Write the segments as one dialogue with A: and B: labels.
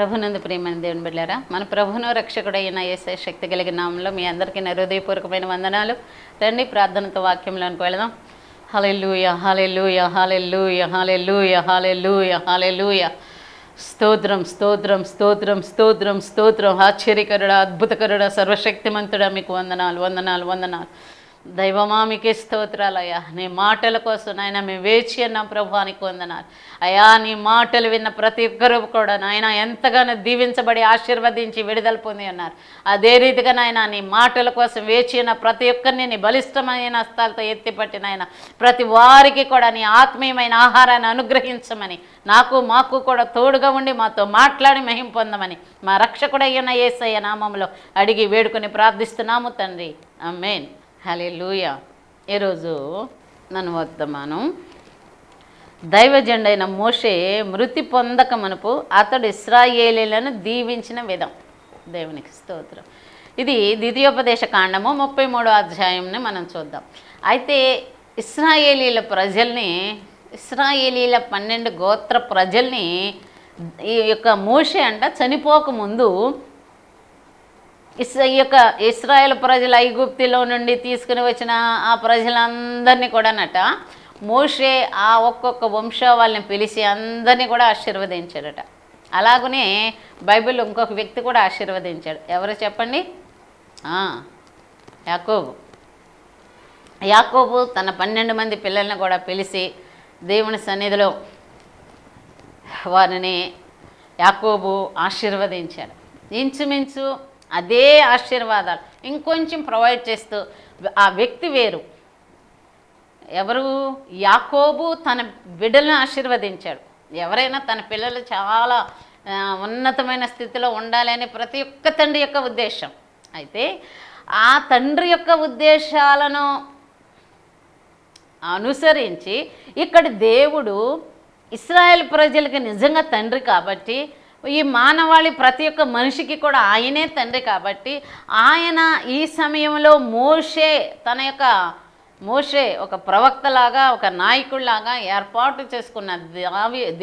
A: ప్రభునందు ప్రియమైన దేవుని బిడ్డలారా, మన ప్రభువును రక్షకుడైన యేసయ్య శక్తి కలిగిన నామములో మీ అందరికీ నా హృదయపూర్వకమైన వందనాలు. రండి ప్రార్థనతో వాక్యంలోనికి వెళదాం. హల్లెలూయా, హల్లెలూయా, హల్లెలూయా, హల్లెలూయా, హల్లెలూయా, హల్లెలూయా. స్తోత్రం, స్తోత్రం, స్తోత్రం, స్తోత్రం, స్తోత్రం. ఆశ్చర్యకరుడా, అద్భుతకరుడా, సర్వశక్తిమంతుడా, మీకు వందనాలు, వందనాలు, వందనాలు. దైవమా మీకే స్తోత్రాలయ్యా. నీ మాటల కోసం నాయన మేము వేచి అన్నాం ప్రభువానికి వందనాలు అయ్యా. నీ మాటలు విన్న ప్రతి ఒక్కరూ కూడా నాయన ఎంతగానో దీవించబడి ఆశీర్వదించి విడుదల పొంది ఉన్నారు. అదే రీతిగా నాయన నీ మాటల కోసం వేచి ఉన్న ప్రతి ఒక్కరిని నీ బలిష్టమైన హస్తాలతో ఎత్తిపట్టి నాయన ప్రతి వారికి కూడా నీ ఆత్మీయమైన ఆహారాన్ని అనుగ్రహించమని, మాకు కూడా తోడుగా ఉండి మాతో మాట్లాడి మహిమ పొందమని మా రక్షకుడయ్యున్న యేసయ్య నామములో అడిగి వేడుకొని ప్రార్థిస్తున్నాము తండ్రి, ఆమేన్. హల్లెలూయా. ఈరోజు నన్ను వర్తమానం దైవజనుడైన మోషే మృతి పొందక మునుపు అతడు ఇశ్రాయేలీలను దీవించిన విధం. దేవునికి స్తోత్రం. ఇది ద్వితీయోపదేశ కాండము 33వ అధ్యాయంని మనం చూద్దాం. అయితే ఇశ్రాయేలీల 12 గోత్ర ప్రజల్ని ఈ యొక్క మోషే చనిపోకముందు ఈ యొక్క ఇశ్రాయేల్ ప్రజలు ఐగుప్తులో నుండి తీసుకుని వచ్చిన ఆ ప్రజలందరినీ కూడానట మోషే ఆ ఒక్కొక్క వంశావళిని పిలిచి అందరినీ కూడా ఆశీర్వదించాడట. అలాగనే బైబిల్ ఇంకొక వ్యక్తి కూడా ఆశీర్వదించాడు. ఎవరు చెప్పండి? యాకోబు తన 12 మంది పిల్లల్ని కూడా పిలిచి దేవుని సన్నిధిలో వారిని యాకోబు ఆశీర్వదించాడు. ఇంచుమించు అదే ఆశీర్వాదాలు ఇంకొంచెం ప్రొవైడ్ చేస్తూ ఆ వ్యక్తి వేరు. ఎవరు? యాకోబు తన బిడ్డలను ఆశీర్వదించాడు. ఎవరైనా తన పిల్లలు చాలా ఉన్నతమైన స్థితిలో ఉండాలని ప్రతి ఒక్క తండ్రి యొక్క ఉద్దేశం. అయితే ఆ తండ్రి యొక్క ఉద్దేశాలను అనుసరించి ఇక్కడ దేవుడు ఇశ్రాయేల్ ప్రజలకి నిజంగా తండ్రి కాబట్టి, ఈ మానవాళి ప్రతి ఒక్క మనిషికి కూడా ఆయనే తండ్రి కాబట్టి, ఆయన ఈ సమయంలో మోషే ఒక ప్రవక్తలాగా, ఒక నాయకుడిలాగా ఏర్పాటు చేసుకున్న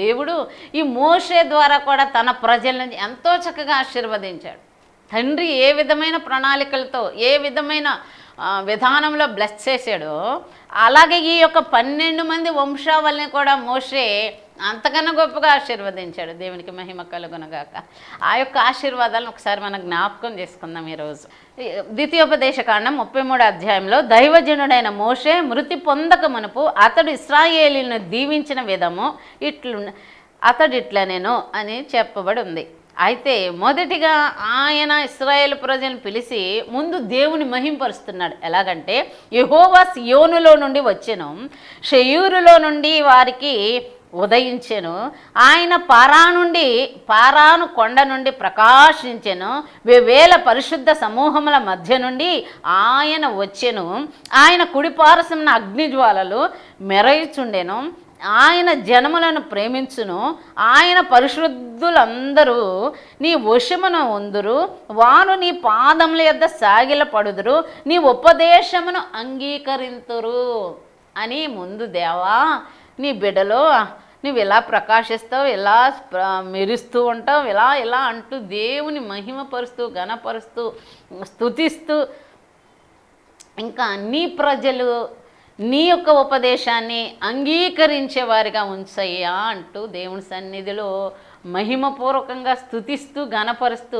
A: దేవుడు ఈ మోషే ద్వారా కూడా తన ప్రజలను ఎంతో చక్కగా ఆశీర్వదించాడు. తండ్రి ఏ విధమైన ప్రణాళికలతో ఏ విధమైన విధానంలో బ్లెస్ చేశాడో అలాగే ఈ యొక్క 12 మంది వంశావళిని కూడా మోషే అంతకన్నా గొప్పగా ఆశీర్వదించాడు. దేవునికి మహిమ కలుగునగాక. ఆ యొక్క ఆశీర్వాదాలను ఒకసారి మనం జ్ఞాపకం చేసుకుందాం. ఈరోజు ద్వితీయోపదేశ కాండం 33వ అధ్యాయంలో దైవజనుడైన మోషే మృతి పొందక మునుపు అతడు ఇశ్రాయేలీలను దీవించిన విధము అతడిట్లనేను అని చెప్పబడి ఉంది. అయితే మొదటిగా ఆయన ఇశ్రాయేలు ప్రజలను పిలిచి ముందు దేవుని మహింపరుస్తున్నాడు. ఎలాగంటే యెహోవా సియోనులో నుండి వచ్చెను, షెయూరులో నుండి వారికి ఉదయించెను, ఆయన పారాను కొండ నుండి ప్రకాశించెను, వేవేల పరిశుద్ధ సమూహముల మధ్య నుండి ఆయన వచ్చెను, ఆయన కుడిపారసమున అగ్నిజ్వాలలు మెరయుచుండెను, ఆయన జనములను ప్రేమించును, ఆయన పరిశుద్ధులందరూ నీ వశమున ఉందురు, వారు నీ పాదముల యొద్ద సాగిలపడుదురు, నీ ఉపదేశమును అంగీకరింతురు అని ముందు దేవా నీ బిడ్డలో నువ్వు ఇలా ప్రకాశిస్తావు, ఇలా మెరుస్తూ ఉంటావు, ఇలా అంటూ దేవుని మహిమపరుస్తూ ఘనపరుస్తూ స్తుతిస్తూ ఇంకా నీ ప్రజలు నీ యొక్క ఉపదేశాన్ని అంగీకరించే వారిగా ఉంచయ్యా అంటూ దేవుని సన్నిధిలో మహిమపూర్వకంగా స్తుతిస్తూ ఘనపరుస్తూ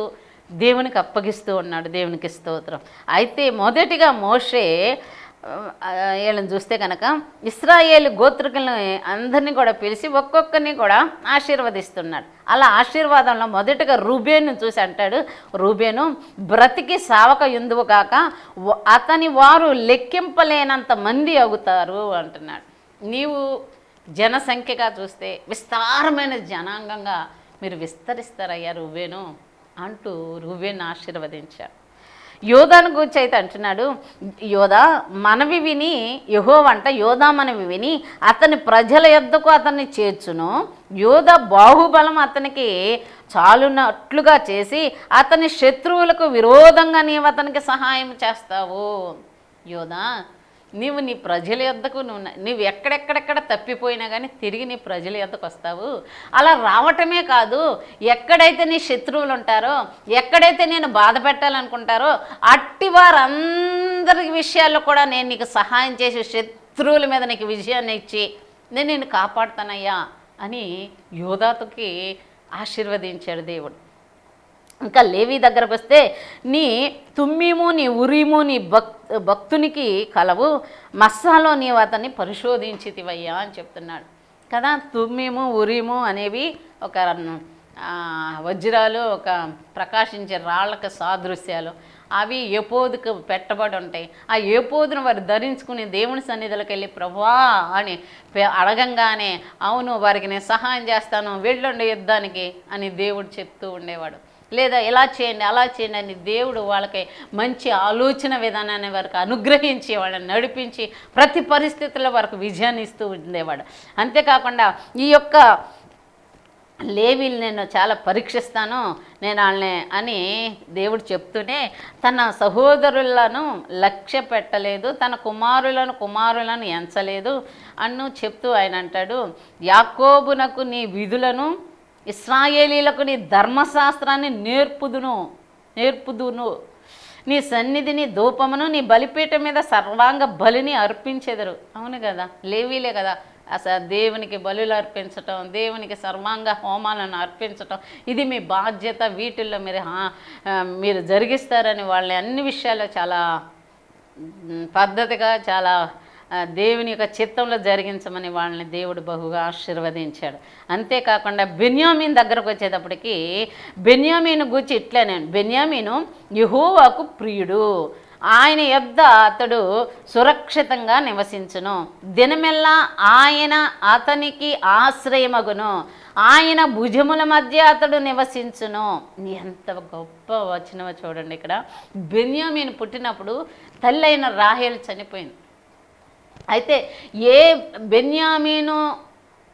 A: దేవునికి అప్పగిస్తూ ఉన్నాడు. దేవునికి స్తోత్రం. అయితే మొదటిగా మోషే వీళ్ళని చూస్తే కనుక ఇశ్రాయేలు గోత్రికులని అందరినీ కూడా పిలిచి ఒక్కొక్కరిని కూడా ఆశీర్వదిస్తున్నాడు. అలా ఆశీర్వాదంలో మొదటగా రూబేను చూసి అంటాడు, రూబేను బ్రతికి సావక ఎందువు కాక అతని వారు లెక్కింపలేనంత మంది అవుతారు అంటున్నాడు. నీవు జనసంఖ్యగా చూస్తే విస్తారమైన జనాంగంగా మీరు విస్తరిస్తారయ్యా రూబేను అంటూ రూబేను ఆశీర్వదించాడు. యోధాను గురించి అయితే అంటున్నాడు, యోధా మనవి విని యోధా మనవి విని అతని ప్రజల యొద్దకు అతన్ని చేర్చును, యోధా బాహుబలం అతనికి చాలునట్లుగా చేసి అతని శత్రువులకు విరోధంగా నీవు అతనికి సహాయం చేస్తావు. యోధా నీవు నీ ప్రజల యొద్దకు నువ్వు ఎక్కడెక్కడెక్కడ తప్పిపోయినా కానీ తిరిగి నీ ప్రజల యొద్దకు వస్తావు. అలా రావటమే కాదు, ఎక్కడైతే నీ శత్రువులు ఉంటారో, ఎక్కడైతే నేను బాధ పెట్టాలనుకుంటారో అట్టి వారందరి విషయాల్లో కూడా నేను నీకు సహాయం చేసి శత్రువుల మీద నీకు విజయాన్ని ఇచ్చి నేను నిన్ను కాపాడుతానయ్యా అని యోధాతుకి ఆశీర్వదించాడు దేవుడు. ఇంకా లేవి దగ్గరకు వస్తే, నీ తుమ్మీము నీ ఉరీము నీ భక్తునికి కలవు, మస్సాలో నీవు అతన్ని పరిశోధించితివయ్యా అని చెప్తున్నాడు కదా. తుమ్మీము ఉరీము అనేవి ఒక వజ్రాలు, ఒక ప్రకాశించే రాళ్ళకు సాదృశ్యాలు. అవి ఏపోదుకు పెట్టబడి ఉంటాయి. ఆ ఏపోదును వారు ధరించుకుని దేవుని సన్నిధిలోకి వెళ్ళి ప్రభువా అని అడగంగానే అవును వారికి నేను సహాయం చేస్తాను, వెళ్ళండి యుద్ధానికి అని దేవుడు చెప్తూ ఉండేవాడు. లేదా ఇలా చేయండి అలా చేయండి అని దేవుడు వాళ్ళకి మంచి ఆలోచన విధానాన్ని వారికి అనుగ్రహించి వాళ్ళని నడిపించి ప్రతి పరిస్థితుల్లో వారికి విజయాన్ని ఇస్తూ ఉండేవాడు. అంతేకాకుండా ఈ యొక్క లేవీలు నేను చాలా పరీక్షిస్తాను నేను వాళ్ళని అని దేవుడు చెప్తూనే తన సహోదరులను లక్ష్య పెట్టలేదు, తన కుమారులను ఎంచలేదు అన్ను చెప్తూ ఆయన అంటాడు, యాకోబునకు నీ విధులను ఇశ్రాయేలీలకు నీ ధర్మశాస్త్రాన్ని నేర్పుదును నీ సన్నిధిని ధూపమును నీ బలిపీఠం మీద సర్వాంగ బలిని అర్పించెదరు. అవును కదా, లేవీలే కదా అసలు దేవునికి బలులు అర్పించటం, దేవునికి సర్వాంగ హోమాలను అర్పించటం ఇది మీ బాధ్యత, వీటిల్లో మీరు జరిగిస్తారని వాళ్ళని అన్ని విషయాల్లో చాలా పద్ధతిగా చాలా దేవుని యొక్క చిత్తంలో జరిగించమని వాళ్ళని దేవుడు బహుగా ఆశీర్వదించాడు. అంతేకాకుండా బెన్యామీన్ దగ్గరకు వచ్చేటప్పటికి బెన్యామీను గూర్చి ఇట్లనే, బెన్యామీను యెహోవాకు ప్రియుడు, ఆయన యొద్ద అతడు సురక్షితంగా నివసించును, దినమెల్లా ఆయన అతనికి ఆశ్రయమగును, ఆయన భుజముల మధ్య అతడు నివసించును. ఎంత గొప్ప వచనమో చూడండి. ఇక్కడ బెన్యామీను పుట్టినప్పుడు తల్లి అయిన రాహేలు చనిపోయింది. అయితే ఏ బెన్యామీను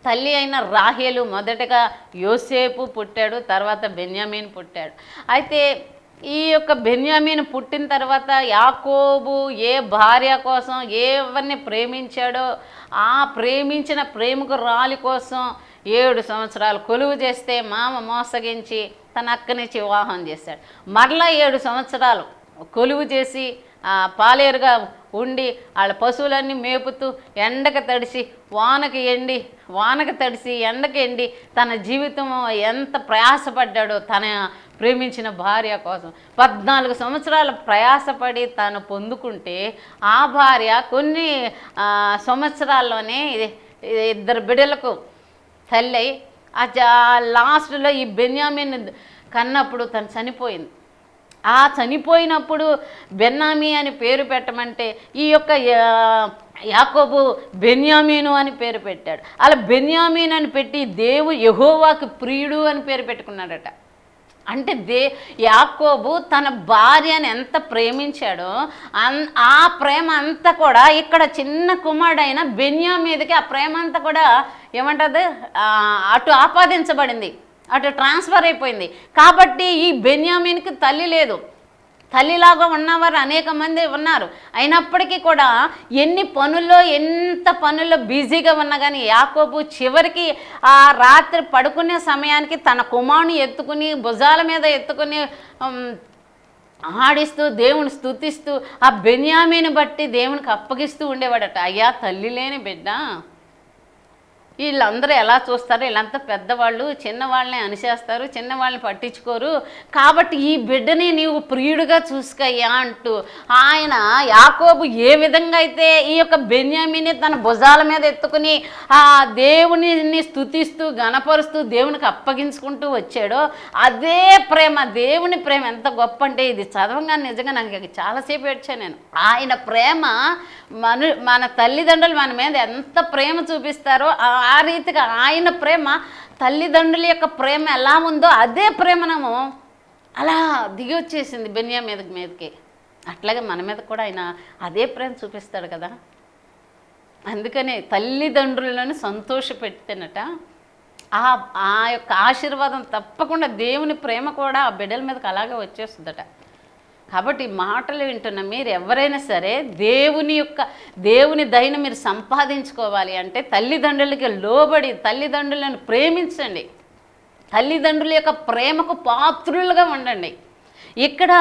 A: తల్లి అయిన రాహేలు మొదటగా యోసేపు పుట్టాడు, తర్వాత బెన్యామీను పుట్టాడు. అయితే ఈ యొక్క బెన్యామీను పుట్టిన తర్వాత యాకోబు ఏ భార్య కోసం ఎవరిని ప్రేమించాడో ఆ ప్రేమించిన ప్రేమకు రాలి కోసం 7 సంవత్సరాలు కొలువు చేస్తే మామ మోసగించి తన అక్కనిచ్చి వివాహం చేశాడు. మరలా 7 సంవత్సరాలు కొలువు చేసి పాలేరుగా ఉండి వాళ్ళ పశువులన్నీ మేపుతూ ఎండకు తడిసి వానకు తడిసి ఎండకి ఎండి తన జీవితం ఎంత ప్రయాసపడ్డాడో తన ప్రేమించిన భార్య కోసం. 14 సంవత్సరాలు ప్రయాసపడి తాను పొందుకుంటే ఆ భార్య కొన్ని సంవత్సరాల్లోనే 2 బిడ్డలకు తల్లి లాస్ట్లో ఈ బెన్యామీన్ కన్నప్పుడు తను చనిపోయింది. ఆ చనిపోయినప్పుడు బెన్యామీ అని పేరు పెట్టమంటే ఈ యొక్క యాకోబు బెన్యామీను అని పేరు పెట్టాడు. అలా బెన్యామీన్ అని పెట్టి యెహోవాకు ప్రియుడు అని పేరు పెట్టుకున్నాడట. అంటే యాకోబు తన భార్యని ఎంత ప్రేమించాడో ఆ ప్రేమ అంతా కూడా ఇక్కడ చిన్న కుమారుడైన బెన్యామీన్ మీదకి ఆ ప్రేమ అంతా కూడా ఏమంటుంది అటు ఆపాదించబడింది, అటు ట్రాన్స్ఫర్ అయిపోయింది. కాబట్టి ఈ బెన్యామీన్కి తల్లి లేదు, తల్లిలాగా ఉన్నవారు అనేక మంది ఉన్నారు. అయినప్పటికీ కూడా ఎంత పనుల్లో బిజీగా ఉన్నా కానీ యాకోబు చివరికి ఆ రాత్రి పడుకునే సమయానికి తన కుమారుని ఎత్తుకుని భుజాల మీద ఎత్తుకుని ఆడిస్తూ దేవుని స్తుతిస్తూ ఆ బెన్యామీని బట్టి దేవునికి అప్పగిస్తూ ఉండేవాడట. అయ్యా తల్లి లేని బిడ్డ, వీళ్ళందరూ ఎలా చూస్తారు, వీళ్ళంతా పెద్దవాళ్ళు చిన్నవాళ్ళని అనిచేస్తారు, చిన్నవాళ్ళని పట్టించుకోరు, కాబట్టి ఈ బిడ్డని నీవు ప్రియుడిగా చూసుకయ్యా అంటూ ఆయన యాకోబు ఏ విధంగా అయితే ఈ యొక్క బెన్యామీని తన భుజాల మీద ఎత్తుకుని ఆ దేవుని స్తుతిస్తూ గణపరుస్తూ దేవునికి అప్పగించుకుంటూ వచ్చాడో అదే ప్రేమ, దేవుని ప్రేమ ఎంత గొప్ప అంటే ఇది చదవంగానే నిజంగా నాకు చాలాసేపు ఏడ్చాను నేను. ఆయన ప్రేమ మన తల్లిదండ్రులు మన మీద ఎంత ప్రేమ చూపిస్తారో ఆ రీతిగా ఆయన ప్రేమ, తల్లిదండ్రుల యొక్క ప్రేమ ఎలా ఉందో అదే ప్రేమనము అలా దిగి వచ్చేసింది బెన్యామీన్ మీదకి. అట్లాగే మన మీద కూడా ఆయన అదే ప్రేమ చూపిస్తాడు కదా. అందుకనే తల్లిదండ్రులను సంతోషపెడితేనట ఆ యొక్క ఆశీర్వాదం తప్పకుండా దేవుని ప్రేమ కూడా ఆ బిడ్డల మీదకి అలాగే వచ్చేస్తుందట. కాబట్టి మాటలు వింటున్న మీరు ఎవరైనా సరే దేవుని దయను మీరు సంపాదించుకోవాలి అంటే తల్లిదండ్రులకి లోబడి తల్లిదండ్రులను ప్రేమించండి, తల్లిదండ్రుల యొక్క ప్రేమకు పాత్రులుగా ఉండండి. ఇక్కడ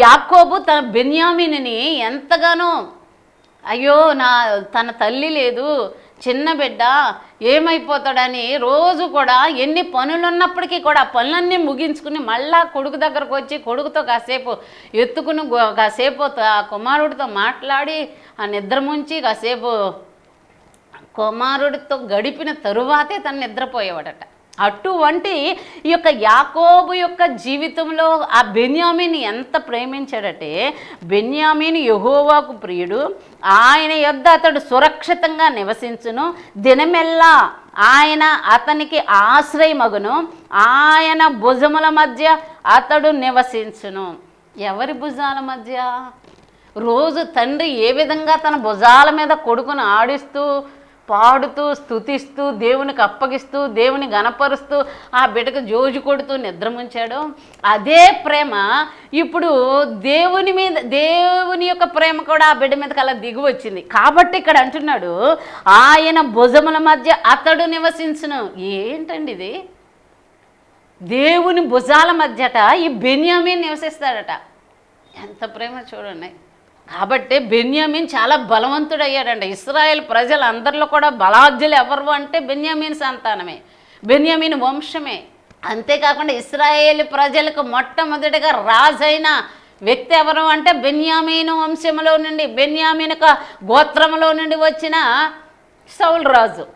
A: యాకోబు తన బెన్యామీనుని ఎంతగానో అయ్యో తన తల్లి లేదు, చిన్న బిడ్డ ఏమైపోతాడని రోజు కూడా ఎన్ని పనులున్నప్పటికీ కూడా ఆ పనులన్నీ ముగించుకుని మళ్ళా కొడుకు దగ్గరకు వచ్చి కొడుకుతో కాసేపు ఎత్తుకుని కాసేపు ఆ కుమారుడితో మాట్లాడి ఆ నిద్ర ముంచి కాసేపు కుమారుడితో గడిపిన తరువాతే తను నిద్రపోయేవాడట. అటువంటి ఈ యొక్క యాకోబు యొక్క జీవితంలో ఆ బెన్యామీని ఎంత ప్రేమించాడంటే, బెన్యామీను యెహోవాకు ప్రియుడు, ఆయన యొద్ద అతడు సురక్షితంగా నివసించును, దినమెల్లా ఆయన అతనికి ఆశ్రయమగును, ఆయన భుజముల మధ్య అతడు నివసించును. ఎవరి భుజాల మధ్య? రోజు తండ్రి ఏ విధంగా తన భుజాల మీద కొడుకును ఆడిస్తూ పాడుతూ స్తుతిస్తూ దేవునికి అప్పగిస్తూ దేవుని గణపరుస్తూ ఆ బిడ్డకు జోజు కొడుతూ నిద్రముంచాడు. అదే ప్రేమ ఇప్పుడు దేవుని యొక్క ప్రేమ కూడా ఆ బిడ్డ మీదకి అలా దిగి వచ్చింది. కాబట్టి ఇక్కడ అంటున్నాడు ఆయన భుజముల మధ్య అతడు నివసించును. ఏంటండి ఇది? దేవుని భుజాల మధ్యట ఈ బెన్యామీన్ నివసిస్తాడట. ఎంత ప్రేమ చూడండి. కాబట్టి బెన్యామీన్ చాలా బలవంతుడయ్యాడంట. ఇశ్రాయేల్ ప్రజలందరిలో కూడా బలాఢ్యులు ఎవరు అంటే బెన్యామీన్ సంతానమే, బెన్యామీన్ వంశమే. అంతేకాకుండా ఇశ్రాయేల్ ప్రజలకు మొట్టమొదటిగా రాజైన వ్యక్తి ఎవరు అంటే బెన్యామీను వంశంలో నుండి, బెన్యామీను గోత్రంలో నుండి వచ్చిన సౌలు రాజు.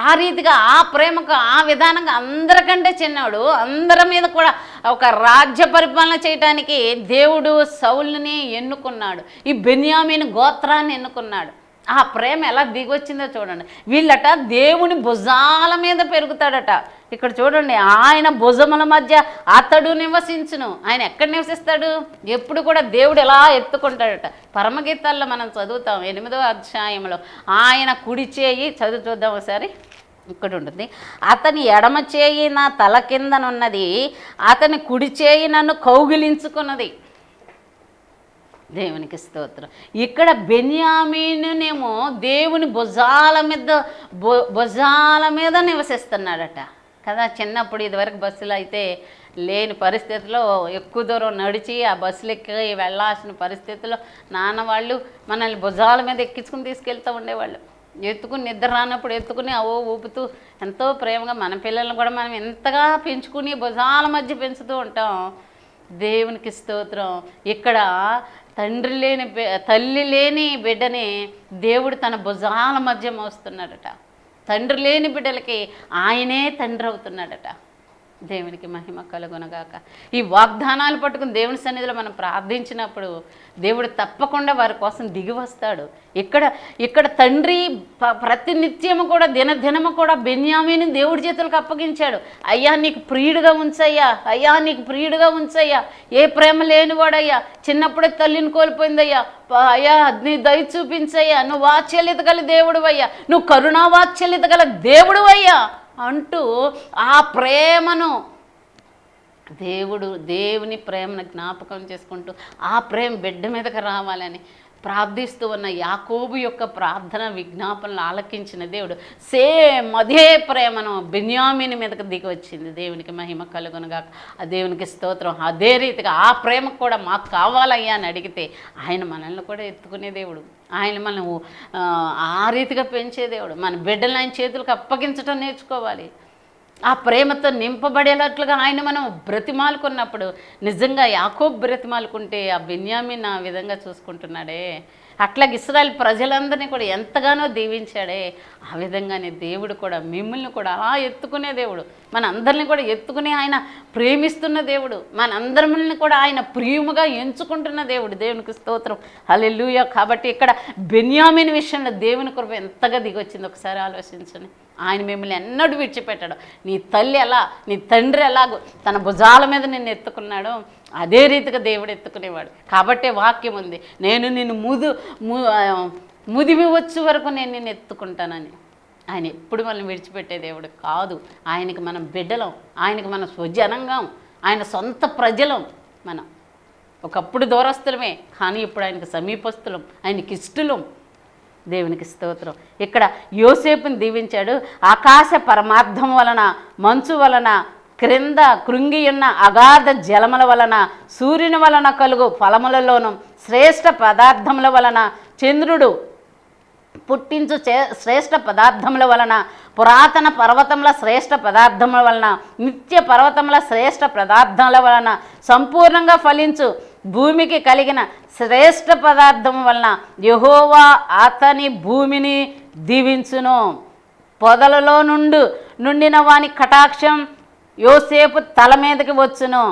A: ఆ రీతిగా ఆ ప్రేమకు ఆ విధానంగా అందరికంటే చిన్నవాడు, అందరి మీద కూడా ఒక రాజ్య పరిపాలన చేయడానికి దేవుడు సౌలుని ఎన్నుకున్నాడు, ఈ బెన్యామీను గోత్రాన్ని ఎన్నుకున్నాడు. ఆ ప్రేమ ఎలా దిగొచ్చిందో చూడండి. వీళ్ళట దేవుని భుజాల మీద పెరుగుతాడట. ఇక్కడ చూడండి, ఆయన భుజముల మధ్య అతడు నివసించును. ఆయన ఎక్కడ నివసిస్తాడు? ఎప్పుడు కూడా దేవుడు ఎలా ఎత్తుకుంటాడట. పరమగీతాల్లో మనం చదువుతాం 8వ అధ్యాయంలో, ఆయన కుడి చేయి చూద్దాం ఒకసారి. ఇక్కడ ఉంటుంది, అతని ఎడమ చేయి నా తల కిందనున్నది, అతని కుడి చేయి నన్ను కౌగిలించుకున్నది. దేవునికి స్తోత్రం. ఇక్కడ బెన్యామీనునేమో దేవుని భుజాల మీద నివసిస్తున్నాడట కదా. చిన్నప్పుడు ఇదివరకు బస్సులు అయితే లేని పరిస్థితిలో ఎక్కువ దూరం నడిచి ఆ బస్సులు ఎక్కి వెళ్ళాల్సిన పరిస్థితిలో నాన్న వాళ్ళు మనల్ని భుజాల మీద ఎక్కించుకుని తీసుకెళ్తూ ఉండేవాళ్ళు. ఎత్తుకుని నిద్ర రానప్పుడు ఎత్తుకుని ఊపుతూ ఎంతో ప్రేమగా మన పిల్లలను కూడా మనం ఎంతగా పెంచుకుని భుజాల మధ్య పెంచుతూ ఉంటాం. దేవునికి స్తోత్రం. ఇక్కడ తల్లి లేని బిడ్డని దేవుడు తన భుజాల మధ్య మోస్తున్నాడట. తండ్రి లేని బిడ్డలకి ఆయనే తండ్రి అవుతున్నాడట. దేవునికి మహిమ కలుగునగాక. ఈ వాగ్దానాలు పట్టుకుని దేవుని సన్నిధిలో మనం ప్రార్థించినప్పుడు దేవుడు తప్పకుండా వారి కోసం దిగి వస్తాడు. ఇక్కడ తండ్రి ప్రతినిత్యము కూడా దినదినము కూడా బెన్యామీని దేవుడి చేతులకు అప్పగించాడు. అయ్యా నీకు ప్రియుడుగా ఉంచయ్యా, అయ్యా నీకు ప్రియుడుగా ఉంచయ్యా, ఏ ప్రేమ లేనివాడయ్యా, చిన్నప్పుడే తల్లిని కోల్పోయిందయ్యా, అయ్యా నీ దయ చూపించయ్యా, నువ్వు వాత్సల్యత గల దేవుడు అయ్యా, నువ్వు కరుణా వాత్సల్యత గల దేవుడు అయ్యా అంటూ ఆ ప్రేమను దేవుని ప్రేమను జ్ఞాపకం చేసుకుంటూ ఆ ప్రేమ బిడ్డ మీదకి రావాలని ప్రార్థిస్తూ ఉన్న యాకోబు యొక్క ప్రార్థన విజ్ఞాపనలు ఆలకించిన దేవుడు సేమ్ అదే ప్రేమను బెన్యామీను మీదకి దిగి వచ్చింది. దేవునికి మహిమ కలుగునుగా. ఆ దేవునికి స్తోత్రం. అదే రీతిగా ఆ ప్రేమ కూడా మాకు కావాలయ్యా అని అడిగితే ఆయన మనల్ని కూడా ఎత్తుకునే దేవుడు, ఆయన మనం ఆ రీతిగా పెంచే దేవుడు. మన బిడ్డలు ఆయన చేతులకు అప్పగించడం నేర్చుకోవాలి. ఆ ప్రేమతో నింపబడేటట్లుగా ఆయన మనం బ్రతిమాలుకున్నప్పుడు నిజంగా యాకోబు బ్రతిమాలుకుంటే ఆ బెన్యామీన్ ఆ విధంగా చూసుకుంటున్నాడే, అట్లాగే ఇశ్రాయేల్ ప్రజలందరినీ కూడా ఎంతగానో దీవించాడే, ఆ విధంగానే దేవుడు కూడా మిమ్మల్ని కూడా అలా ఎత్తుకునే దేవుడు, మన అందరిని కూడా ఎత్తుకుని ఆయన ప్రేమిస్తున్న దేవుడు, మన అందరిని కూడా ఆయన ప్రియముగా ఎంచుకుంటున్న దేవుడు. దేవునికి స్తోత్రం. హల్లెలూయా. కాబట్టి ఇక్కడ బెన్యామీన్ విషయంలో దేవుని కృప ఎంతగా దిగొచ్చింది ఒకసారి ఆలోచించండి. ఆయన మిమ్మల్ని ఎన్నడూ విడిచిపెట్టాడు. నీ తల్లి ఎలా, నీ తండ్రి ఎలాగో తన భుజాల మీద నిన్ను ఎత్తుకున్నాడో అదే రీతిగా దేవుడు ఎత్తుకునేవాడు. కాబట్టే వాక్యం ఉంది, నేను నిన్ను ముదిమి వచ్చే వరకు నేను నిన్ను ఎత్తుకుంటానని. ఆయన ఎప్పుడు మనల్ని విడిచిపెట్టే దేవుడు కాదు. ఆయనకి మనం బిడ్డలం, ఆయనకి మన స్వజనంగా, ఆయన సొంత ప్రజలం మనం. ఒకప్పుడు దూరస్తులమే, కానీ ఇప్పుడు ఆయనకు సమీపస్తులం, ఆయనకి ఇష్టలం. దేవునికి స్తోత్రం. ఇక్కడ యోసేపుని దీవించాడు. ఆకాశ పరమార్థం వలన, మంచు వలన, క్రింద కృంగి ఉన్న అగాధ జలముల వలన, సూర్యుని వలన కలుగు ఫలములలోను, శ్రేష్ఠ పదార్థముల వలన, చంద్రుడు పుట్టించు శ్రేష్ఠ పదార్థముల వలన, పురాతన పర్వతముల శ్రేష్ఠ పదార్థముల వలన, నిత్య పర్వతముల శ్రేష్ఠ పదార్థముల వలన, సంపూర్ణంగా ఫలించు భూమికి కలిగిన శ్రేష్ఠ పదార్థం వలన యెహోవా అతని భూమిని దీవించును. పొదలలో నుండిన వాని కటాక్షం యోసేపు తల మీదకి వచ్చును.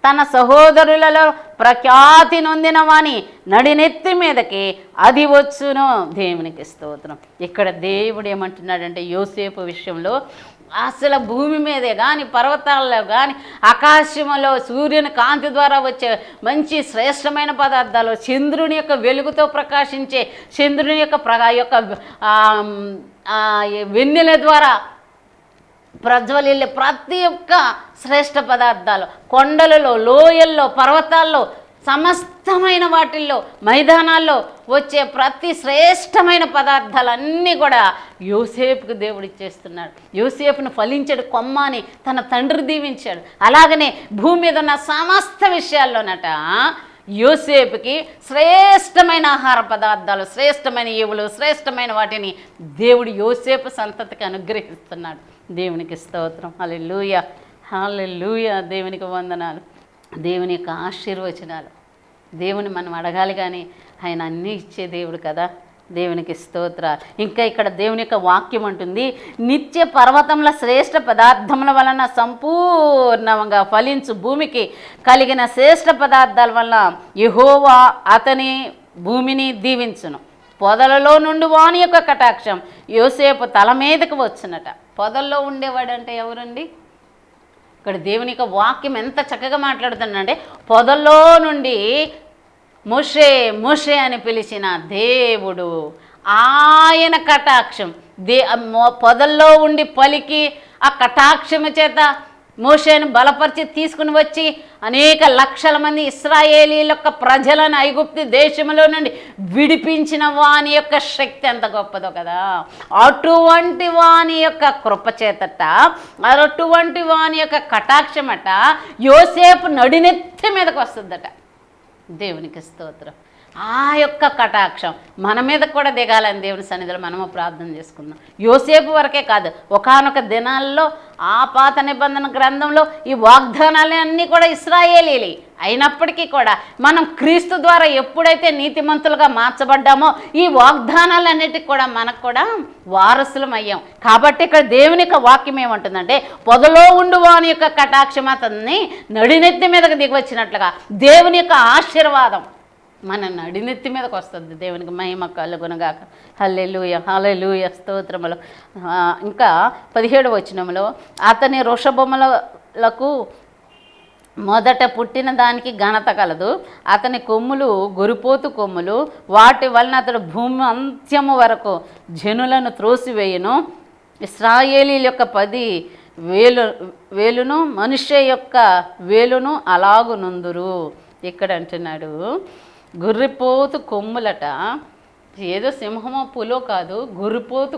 A: తన సహోదరులలో ప్రఖ్యాతి నొందిన వాని నడినెత్తి మీదకి అది వచ్చును. దేవునికి స్తోత్రం. ఇక్కడ దేవుడు ఏమంటున్నాడంటే యోసేపు విషయంలో అసలు భూమి మీదే కానీ, పర్వతాల్లో కానీ, ఆకాశంలో సూర్యుని కాంతి ద్వారా వచ్చే మంచి శ్రేష్టమైన పదార్థాలు, చంద్రుని యొక్క వెలుగుతో ప్రకాశించే చంద్రుని యొక్క వెన్నెల ద్వారా ప్రజ్వలిల్లే ప్రతి ఒక్క శ్రేష్ఠ పదార్థాలు, కొండలలో, లోయల్లో, పర్వతాల్లో, సమస్తమైన వాటిల్లో, మైదానాల్లో వచ్చే ప్రతి శ్రేష్టమైన పదార్థాలన్నీ కూడా యోసేపుకు దేవుడు ఇచ్చేస్తున్నాడు. యోసేపును ఫలించాడు కొమ్మని తన తండ్రి దీవించాడు. అలాగనే భూమి మీద ఉన్న సమస్త విషయాల్లోనట యోసేపుకి శ్రేష్టమైన ఆహార పదార్థాలు, శ్రేష్టమైన ఈవులు, శ్రేష్టమైన వాటిని దేవుడు యోసేపు సంతతికి అనుగ్రహిస్తున్నాడు. దేవునికి స్తోత్రం. హల్లెలూయా, హల్లెలూయా. దేవునికి వందనాలు. దేవుని యొక్క ఆశీర్వచనాలు దేవుని మనం అడగాలి, కానీ ఆయన అన్నీ ఇచ్చే దేవుడు కదా. దేవునికి స్తోత్రాలు. ఇంకా ఇక్కడ దేవుని యొక్క వాక్యం అంటుంది, నిత్య పర్వతముల శ్రేష్ఠ పదార్థముల వలన సంపూర్ణంగా ఫలించు భూమికి కలిగిన శ్రేష్ఠ పదార్థాల వలన యెహోవా అతని భూమిని దీవించును. పొదలలో నుండి వాని యొక్క కటాక్షం యోసేపు తల మీదకు వచ్చునట. పొదల్లో ఉండేవాడంటే ఎవరండి? ఇక్కడ దేవుని యొక్క వాక్యం ఎంత చక్కగా మాట్లాడుతుందంటే, పొదల్లో నుండి మోషే మోషే అని పిలిచిన దేవుడు, ఆయన కటాక్షం పొదల్లో ఉండి పలికి ఆ కటాక్షము చేత మోషేను బలపరిచి తీసుకుని వచ్చి అనేక లక్షల మంది ఇశ్రాయేలీల యొక్క ప్రజలను ఐగుప్తు దేశంలో నుండి విడిపించిన వాని యొక్క శక్తి ఎంత గొప్పదో కదా. అటువంటి వాని యొక్క కృపచేతట, అటువంటి వాని యొక్క కటాక్షమట యోసేపు నడినెత్తి మీదకి వస్తుందట. దేవునికి స్తోత్రం. ఆ యొక్క కటాక్షం మన మీద కూడా దిగాలని దేవుని సన్నిధిలో మనము ప్రార్థన చేసుకుందాం. యోసేపు వరకే కాదు, ఒకానొక దినాల్లో ఆ పాత నిబంధన గ్రంథంలో ఈ వాగ్దానాలన్నీ కూడా ఇశ్రాయేలీలే అయినప్పటికీ కూడా మనం క్రీస్తు ద్వారా ఎప్పుడైతే నీతిమంతులుగా మార్చబడ్డామో ఈ వాగ్దానాలన్నిటికీ కూడా మనకు కూడా వారసులం అయ్యాం. కాబట్టి ఇక్కడ దేవుని యొక్క వాక్యం ఏమంటుందంటే, పొదలో ఉండు వాని యొక్క కటాక్షం అతన్ని నడినెత్తి మీదకి దిగివచ్చినట్లుగా దేవుని యొక్క ఆశీర్వాదం మన నడినెత్తి మీదకి వస్తుంది. దేవునికి మహిమ కలుగునుగాక. హల్లెలూయా, హల్లెలూయా, స్తోత్రములు. ఇంకా 17వ వచనంలో, అతని వృషభములకు మొదట పుట్టిన దానికి ఘనత కలదు, అతని కొమ్ములు గొరిపోతు కొమ్ములు, వాటి వలన అతడు భూమి అంత్యము వరకు జనులను త్రోసివేయును. ఇశ్రాయేలీల యొక్క 10 వేలును మనుష్య యొక్క వేలును అలాగు నుందురు. ఇక్కడ అంటున్నాడు, గొర్రెపోతు కొమ్ములట, ఏదో సింహమో పులో కాదు, గొర్రెపోతు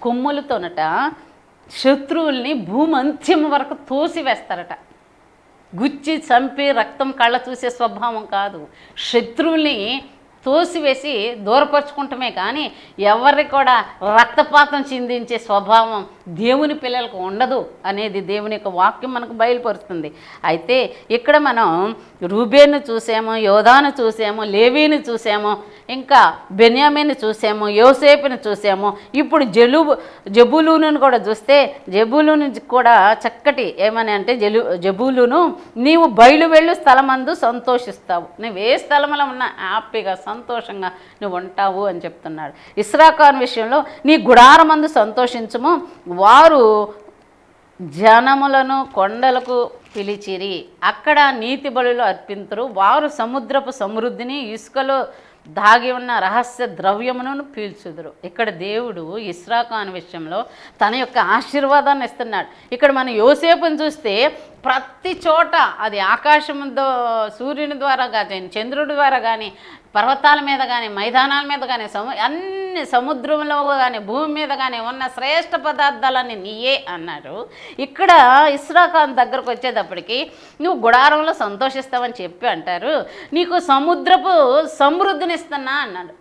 A: కొమ్ములతోనట శత్రువుల్ని భూమి అంత్యం వరకు తోసివేస్తారట. గుచ్చి చంపి రక్తం కళ్ళ చూసే స్వభావం కాదు, శత్రువుల్ని తోసివేసి దూరపరుచుకుంటమే కానీ ఎవరి కూడా రక్తపాతం చిందించే స్వభావం దేవుని పిల్లలకు ఉండదు అనేది దేవుని యొక్క వాక్యం మనకు బయలుపరుస్తుంది. అయితే ఇక్కడ మనం రూబేను చూసాము, యోదాను చూసాము, లేవీని చూసాము, ఇంకా బెన్యామీని చూసాము, యోసేపుని చూసాము. ఇప్పుడు జబూలూను కూడా చూస్తే, జబూలూను కూడా చక్కటి ఏమని అంటే, జబూలూను నీవు బయలు వెళ్ళు స్థలమందు సంతోషిస్తావు, నువ్వు ఏ స్థలంలో ఉన్నా హ్యాపీగా సంతోషంగా నువ్వు ఉంటావు అని చెప్తున్నాడు. ఇశ్రాఖాను విషయంలో నీ గుడారమందు సంతోషించుము, వారు జనములను కొండలకు పిలిచిరి, అక్కడ నీతి బలులు అర్పింతురు, వారు సముద్రపు సమృద్ధిని ఇసుకలో దాగి ఉన్న రహస్య ద్రవ్యమును పీల్చుదురు. ఇక్కడ దేవుడు ఇస్రాకాను విషయంలో తన యొక్క ఆశీర్వాదాన్ని ఇస్తున్నాడు. ఇక్కడ మనం యోసేపుని చూస్తే ప్రతి చోట, అది ఆకాశంతో సూర్యుని ద్వారా కానీ, చంద్రుడి ద్వారా కానీ, పర్వతాల మీద కానీ, మైదానాల మీద కానీ, అన్ని సముద్రంలో కానీ, భూమి మీద కానీ ఉన్న శ్రేష్ఠ పదార్థాలన్నీ నీయే అన్నాడు. ఇక్కడ ఇస్రాకాను దగ్గరకు వచ్చేటప్పటికి నువ్వు గుడారంలో సంతోషిస్తావని చెప్పి అంటారు, నీకు సముద్రపు సమృద్ధిని ఇస్తున్నా అన్నాడు.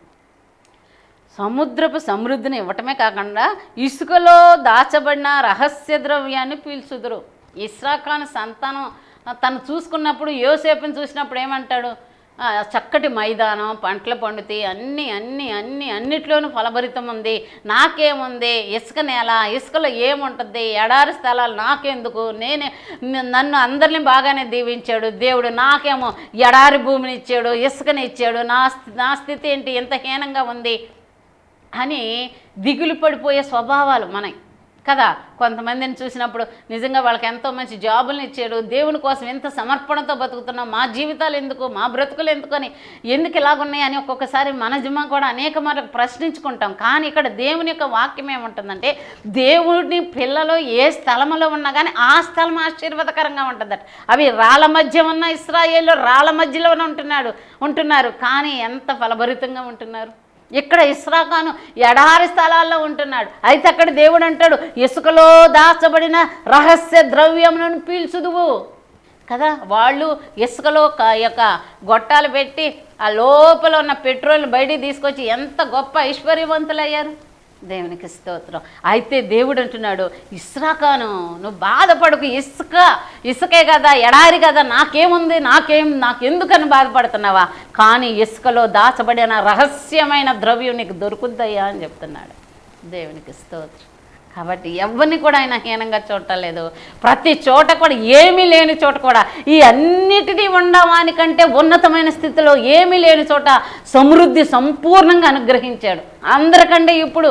A: సముద్రపు సమృద్ధిని ఇవ్వటమే కాకుండా ఇసుకలో దాచబడిన రహస్య ద్రవ్యాన్ని పీల్చుదురు. ఇస్రాకాను సంతానం తను చూసుకున్నప్పుడు, యోసేపుని చూసినప్పుడు ఏమంటాడు, చక్కటి మైదానం, పంటలు పండుతాయి, అన్నిట్లోనూ ఫలభరితం ఉంది, నాకేముంది, ఇసుక నేల, ఇసుకలో ఏముంటుంది, ఎడారి స్థలాలు నాకెందుకు, నన్ను అందరినీ బాగానే దీవించాడు దేవుడు, నాకేమో ఎడారి భూమిని ఇచ్చాడు, ఇసుకని ఇచ్చాడు, నా స్థితి ఏంటి ఇంత హీనంగా ఉంది అని దిగులు పడిపోయే స్వభావాలు మనకి కదా. కొంతమందిని చూసినప్పుడు నిజంగా వాళ్ళకి ఎంతో మంచి జాబులను ఇచ్చాడు, దేవుని కోసం ఎంత సమర్పణతో బతుకుతున్నాం, మా జీవితాలు ఎందుకు, మా బ్రతుకులు ఎందుకు అని, ఎందుకు ఇలాగున్నాయి అని ఒక్కొక్కసారి మన జమా కూడా అనేక మార్లు ప్రశ్నించుకుంటాం. కానీ ఇక్కడ దేవుని యొక్క వాక్యం ఏముంటుందంటే, దేవుని పిల్లలు ఏ స్థలంలో ఉన్నా కానీ ఆ స్థలం ఆశీర్వాదకరంగా ఉంటుందట. అవి రాళ్ళ మధ్య ఉన్న ఇశ్రాయేలు రాళ్ళ మధ్యలోనే ఉంటున్నారు, కానీ ఎంత ఫలభరితంగా ఉంటున్నారు. ఇక్కడ ఇస్రాకాను ఎడారి స్థలాల్లో ఉంటున్నాడు. అయితే అక్కడ దేవుడు అంటాడు, ఇసుకలో దాచబడిన రహస్య ద్రవ్యములను పీల్చుదువు కదా. వాళ్ళు ఇసుకలో యొక్క గొట్టాలు పెట్టి ఆ లోపల ఉన్న పెట్రోల్ బయటికి తీసుకొచ్చి ఎంత గొప్ప ఐశ్వర్యవంతులయ్యారు. దేవునికి స్తోత్రం. అయితే దేవుడు అంటున్నాడు, ఇస్రాకాను నువ్వు బాధపడకు, ఇసుకే కదా, ఎడారి కదా, నాకేముంది, నాకెందుకని బాధపడుతున్నావా, కానీ ఇసుకలో దాచబడిన రహస్యమైన ద్రవ్యం నీకు దొరుకుద్దయ్యా అని చెప్తున్నాడు. దేవునికి స్తోత్రం. కాబట్టి ఎవరిని కూడా ఆయన హీనంగా చూడలేదు. ప్రతి చోట కూడా, ఏమీ లేని చోట కూడా, ఈ అన్నిటినీ ఉండవానికంటే ఉన్నతమైన స్థితిలో ఏమీ లేని చోట సమృద్ధి సంపూర్ణంగా అనుగ్రహించాడు. అందరికంటే ఇప్పుడు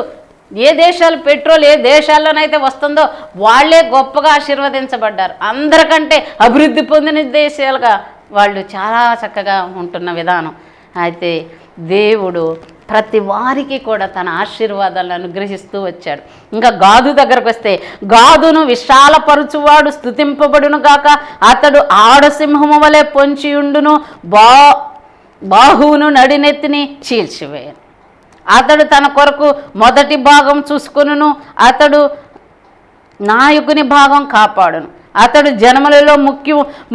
A: ఏ దేశాలు పెట్రోల్ ఏ దేశాల్లోనైతే వస్తుందో వాళ్ళే గొప్పగా ఆశీర్వదించబడ్డారు. అందరికంటే అభివృద్ధి పొందిన దేశాలుగా వాళ్ళు చాలా చక్కగా ఉంటున్న విధానం. అయితే దేవుడు ప్రతి వారికి కూడా తన ఆశీర్వాదాలను అనుగ్రహిస్తూ వచ్చాడు. ఇంకా గాదు దగ్గరకు వస్తే, గాదును విశాలపరుచువాడు స్తుతింపబడును గాక, అతడు ఆడసింహము వలె పొంచియుండును, బాహువును నడినెత్తిని చీల్చివేయను. అతడు తన కొరకు మొదటి భాగం చూసుకొనును, అతడు నాయకుని భాగం కాపాడును, అతడు జనములలో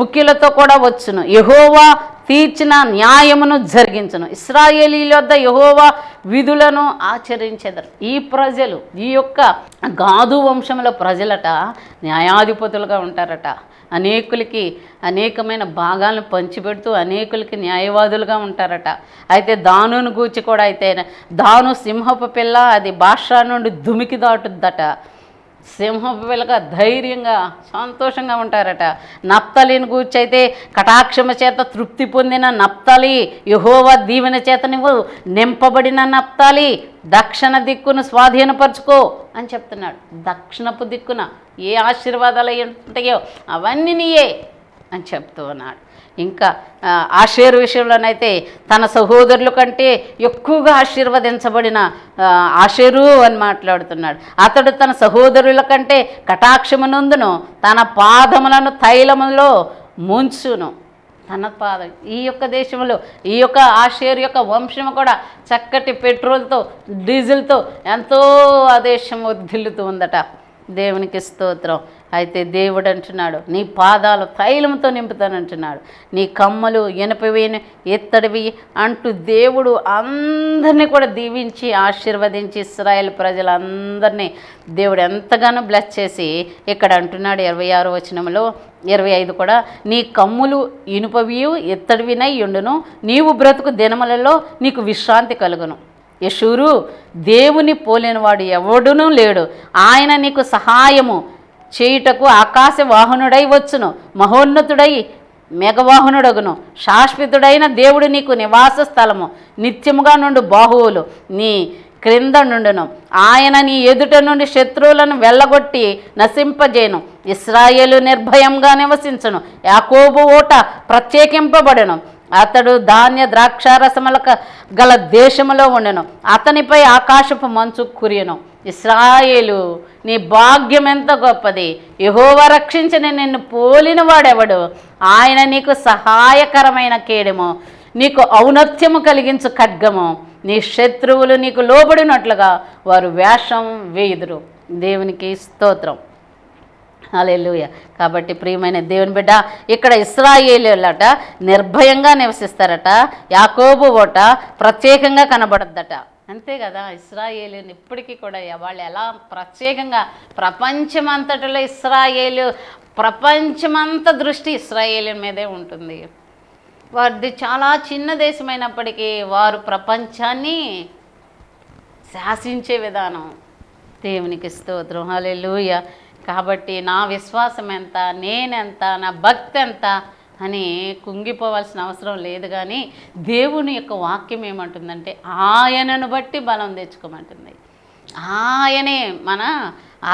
A: ముఖ్యులతో కూడా వచ్చును, యెహోవా తీర్చిన న్యాయమును జరిగించును, ఇశ్రాయేలీయుల వద్ద యెహోవా విధులను ఆచరించెదరు. ఈ ప్రజలు, ఈ యొక్క గాదు వంశంలో ప్రజలట న్యాయాధిపతులుగా ఉంటారట. అనేకులకి అనేకమైన భాగాలను పంచిపెడుతూ అనేకులకి న్యాయవాదులుగా ఉంటారట. అయితే దానును గూర్చి కూడా, అయితే దాను సింహపు పిల్ల, అది బాషా నుండి దుమికి దాటుద్దట. సింహపు పిల్లగా ధైర్యంగా సంతోషంగా ఉంటారట. నప్తలిని గూర్చి అయితే, కటాక్షమ చేత తృప్తి పొందిన నప్తలి, యెహోవా దీవెన చేత నువ్వు నింపబడిన నప్తలి, దక్షిణ దిక్కును స్వాధీనపరచుకో అని చెప్తున్నాడు. దక్షిణపు దిక్కున ఏ ఆశీర్వాదాలు ఉంటాయో అవన్నీ నీయే అని చెప్తూ ఉన్నాడు. ఇంకా ఆషేరు విషయంలోనైతే తన సహోదరుల కంటే ఎక్కువగా ఆశీర్వదించబడిన ఆషేరు అని మాట్లాడుతున్నాడు. అతడు తన సహోదరుల కంటే కటాక్షమునందును తన పాదములను తైలములో ముంచును. తన పాదం, ఈ యొక్క దేశంలో ఈ యొక్క ఆషేరు యొక్క వంశము కూడా చక్కటి పెట్రోల్తో డీజిల్తో ఎంతో ఆ దేశం వర్ధిల్లుతూ ఉందట. దేవునికి స్తోత్రం. అయితే దేవుడు అంటున్నాడు, నీ పాదాలు తైలంతో నింపుతానంటున్నాడు, నీ కమ్మలు ఇనపవి ఎత్తడివి అంటూ దేవుడు అందరినీ కూడా దీవించి ఆశీర్వదించి ఇశ్రాయేలు ప్రజలందరినీ దేవుడు ఎంతగానో బ్లెస్ చేసి ఇక్కడ అంటున్నాడు 26వ వచనంలో 25 కూడా, నీ కమ్ములు ఇనుపవియు ఎత్తడివినై ఉండును, నీవు బ్రతుకు దినములలో నీకు విశ్రాంతి కలుగును. యెషూరు, దేవుని పోలినవాడు ఎవడునూ లేడు, ఆయన నీకు సహాయము చేయుటకు ఆకాశ వాహనుడై వచ్చును, మహోన్నతుడై మేఘవాహనుడగును, శాశ్వతుడైన దేవుడు నీకు నివాస స్థలము, నిత్యముగా నుండి బాహువులు నీ క్రింద నుండును, ఆయన నీ ఎదుట నుండి శత్రువులను వెళ్ళగొట్టి నశింపజేయను, ఇశ్రాయేలు నిర్భయంగా నివసించును, యాకోబు ఓట ప్రత్యేకింపబడును, అతడు ధాన్య ద్రాక్షారసముల గల దేశములో ఉండెను, అతనిపై ఆకాశపు మంచు కురియను. ఇశ్రాయేలు, నీ భాగ్యం ఎంత గొప్పది! యెహోవా రక్షించిన నిన్ను పోలిన వాడెవడు? ఆయన నీకు సహాయకరమైన కేడెము, నీకు ఔన్నత్యము కలిగించు ఖడ్గము. నీ శత్రువులు నీకు లోబడినట్లుగా వారు వేషం వేయుదురు. దేవునికి స్తోత్రం. హల్లెలూయా. కాబట్టి ప్రియమైన దేవుని బిడ్డ, ఇక్కడ ఇశ్రాయేలీయులట నిర్భయంగా నివసిస్తారట. యాకోబు ఓట ప్రత్యేకంగా కనబడద్దట. అంతే కదా, ఇశ్రాయేలీని ఇప్పటికీ కూడా వాళ్ళు ఎలా ప్రత్యేకంగా ప్రపంచమంతటిలో ప్రపంచమంతా దృష్టి ఇశ్రాయేలీల మీదే ఉంటుంది. వారిది చాలా చిన్న దేశమైనప్పటికీ వారు ప్రపంచాన్ని శాసించే విధానం. దేవునికి స్తోత్రం. హల్లెలూయా. కాబట్టి నా విశ్వాసం ఎంత, నేనెంత, నా భక్తి ఎంత అని కుంగిపోవాల్సిన అవసరం లేదు. కానీ దేవుని యొక్క వాక్యం ఏమంటుందంటే ఆయనను బట్టి బలం తెచ్చుకోమంటుంది. ఆయనే మన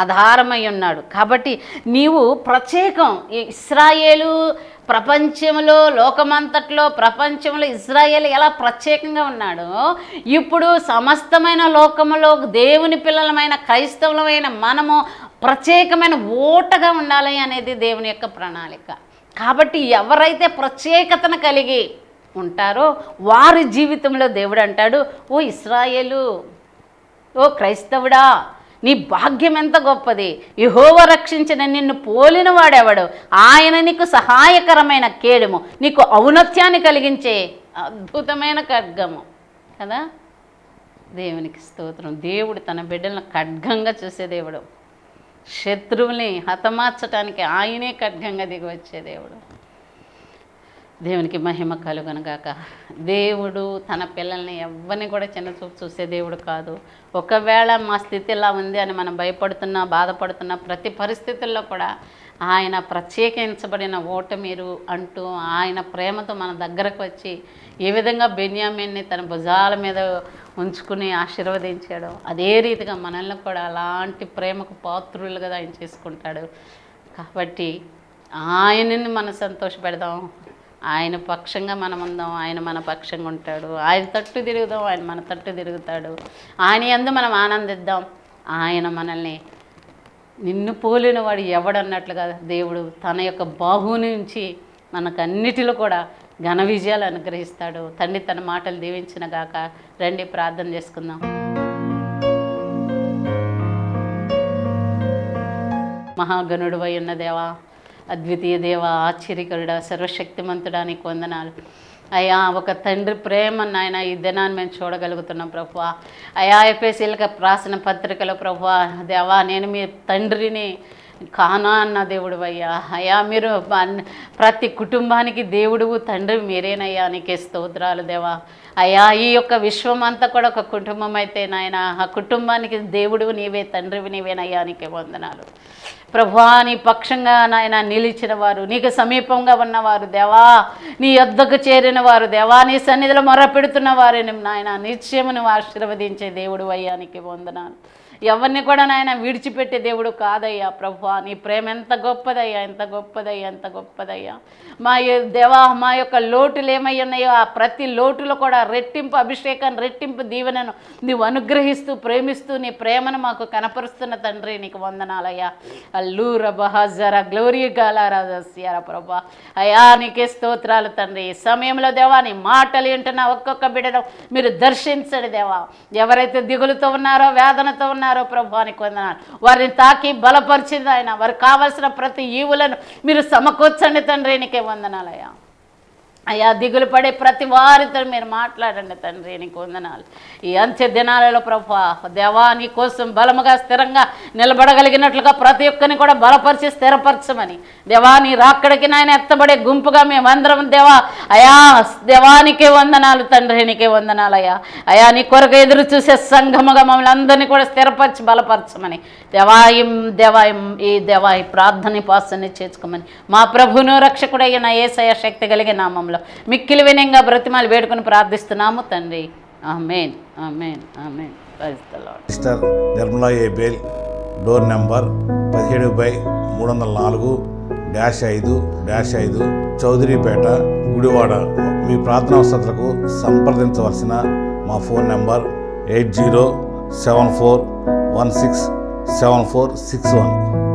A: ఆధారమై ఉన్నాడు. కాబట్టి నీవు ప్రత్యేకం. ఇశ్రాయేలు ప్రపంచంలో, లోకమంతట్లో, ప్రపంచంలో ఇశ్రాయేలు ఎలా ప్రత్యేకంగా ఉన్నాడో ఇప్పుడు సమస్తమైన లోకములో దేవుని పిల్లలమైన క్రైస్తవులమైన మనము ప్రత్యేకమైన ఓటగా ఉండాలి అనేది దేవుని యొక్క ప్రణాళిక. కాబట్టి ఎవరైతే ప్రత్యేకతను కలిగి ఉంటారో వారి జీవితంలో దేవుడు అంటాడు, ఓ ఇశ్రాయేలు, ఓ క్రైస్తవుడా, నీ భాగ్యం ఎంత గొప్పది! యెహోవా రక్షించిన నిన్ను పోలిన వాడెవడు? ఆయన నీకు సహాయకరమైన కేడెము, నీకు ఔన్నత్యాన్ని కలిగించే అద్భుతమైన ఖడ్గము కదా. దేవునికి స్తోత్రం. దేవుడు తన బిడ్డలను ఖడ్గంగా చూసే దేవుడు. శత్రువుల్ని హతమార్చడానికి ఆయనే ఖడ్గంగా దిగి వచ్చే దేవుడు. దేవునికి మహిమ కలుగునుగాక. దేవుడు తన పిల్లల్ని ఎవ్వరిని కూడా చిన్నచూపు చూసే దేవుడు కాదు. ఒకవేళ మా స్థితి ఇలా ఉంది అని మనం భయపడుతున్నా, బాధపడుతున్నా, ప్రతి పరిస్థితుల్లో కూడా ఆయన ప్రత్యేకించబడిన ఓట మీరు అంటూ ఆయన ప్రేమతో మన దగ్గరకు వచ్చి ఏ విధంగా బెన్యామీన్ని తన భుజాల మీద ఉంచుకుని ఆశీర్వదించాడో అదే రీతిగా మనల్ని కూడా అలాంటి ప్రేమకు పాత్రులుగా ఆయన చేసుకుంటాడు. కాబట్టి ఆయనని మనం సంతోషపెడదాం, ఆయన పక్షంగా మనం ఉందాం, ఆయన మన పక్షంగా ఉంటాడు. ఆయన తట్టు తిరుగుదాం, ఆయన మన తట్టు తిరుగుతాడు. ఆయన యందు మనం ఆనందిద్దాం. ఆయన మనల్ని నిన్ను పోలిన వాడు ఎవడన్నట్లుగా దేవుడు తన యొక్క బాహు నుంచి మనకు అన్నిటిలో కూడా ఘన విజయాలు అనుగ్రహిస్తాడు. తండ్రి తన మాటలు దీవించిన గాక. రండి ప్రార్థన చేసుకుందాం. మహాగణుడు అయి ఉన్న దేవా, అద్వితీయ దేవ, ఆశ్చర్యకరుడా, సర్వశక్తిమంతుడా, నీకు వందనాలు అయ్యా. ఒక తండ్రి ప్రేమ నాయన ఈ దినాన్ని మేము చూడగలుగుతున్నాం ప్రభువా. అయ్యా ఎఫెసీయులకు రాసిన పత్రికలో ప్రభువా, దేవా నేను మీ తండ్రిని కానా అన్న దేవుడు అయ్యా. అయ్యా మీరు ప్రతి కుటుంబానికి దేవుడువు తండ్రి మీరేనయ్యా, నీకే స్తోత్రాలు దేవా. అయ్యా ఈ యొక్క విశ్వం అంతా కూడా ఒక కుటుంబం అయితే నాయన, ఆ కుటుంబానికి దేవుడువు నీవే, తండ్రివి నీవేనయ్యా, నీకే వందనాలు ప్రభువా. నీ పక్షంగా నాయన నిలిచిన వారు, నీకు సమీపంగా ఉన్నవారు దేవా, నీ యొద్దకు చేరిన వారు దేవా, నీ సన్నిధిలో మొరపెడుతున్న వారిని నాయన నిత్యము నువ్వు ఆశీర్వదించే దేవుడు అయ్యా, నీకు వందనాలు. ఎవరిని కూడా నాయన విడిచిపెట్టే దేవుడు కాదయ్యా ప్రభువా. నీ ప్రేమ ఎంత గొప్పదయ్యా, ఎంత గొప్పదయ్యా, ఎంత గొప్పదయ్యా. మా దేవా, మా యొక్క లోటులు ఏమై ఉన్నాయో ఆ ప్రతి లోటులో కూడా రెట్టింపు అభిషేకాన్ని, రెట్టింపు దీవెనను నువ్వు అనుగ్రహిస్తూ ప్రేమిస్తూ నీ ప్రేమను మాకు కనపరుస్తున్న తండ్రి నీకు వందనాలయ్యా. అల్లూర బహాజర గ్లోరీ గాలారాజస్యార ప్రభా. అయ్యా నీకే స్తోత్రాలు తండ్రి. ఈ సమయంలో దేవా నీ మాటలు వింటున్న ఒక్కొక్క బిడ్డను మీరు దర్శించండి దేవా. ఎవరైతే దిగులుతో ఉన్నారో, వేదనతో ఉన్నారో ప్రభువానికి వందనాలు. వారిని తాకి బలపరిచింది ఆయన. వారికి కావలసిన ప్రతి ఈవులను మీరు సమకూర్చండి తండ్రి, నీకే వందనాలయ్యా. అయ్యా దిగులు పడే ప్రతి వారితో మీరు మాట్లాడండి తండ్రి, నీకు వందనాలు. ఈ అంత్య దినాలలో ప్రభువా దేవా నీ కోసం బలముగా స్థిరంగా నిలబడగలిగినట్లుగా ప్రతి ఒక్కరిని కూడా బలపరిచి స్థిరపరచమని దేవా, నీ రాక్కడికి నాయన ఎత్తబడే గుంపుగా మేమందరం దేవా అయా దేవానికే వందనాలు తండ్రి, నీకే వందనాలయ్యా. అయా నీ కొరకు ఎదురు చూసే సంఘముగా మమ్మల్ని అందరినీ కూడా స్థిరపరిచి బలపరచమని దేవా ఈ ప్రార్థన పాసన్ని చేర్చుకోమని మా ప్రభును రక్షకుడైన యేసయ్య శక్తి కలిగే నామంలో మిక్కిలి వినయంగా బ్రతిమాలు వేడుకొని ప్రార్థిస్తున్నాము తండ్రి. Amen, amen, amen. Praise the Lord.
B: Sister Nirmala Abel, door number 17/304-5-5 Chowdaripeta, Gudivada. మీ ప్రార్థనా అవసరాలకు సంప్రదించవలసిన మా ఫోన్ నెంబర్ 8074167461.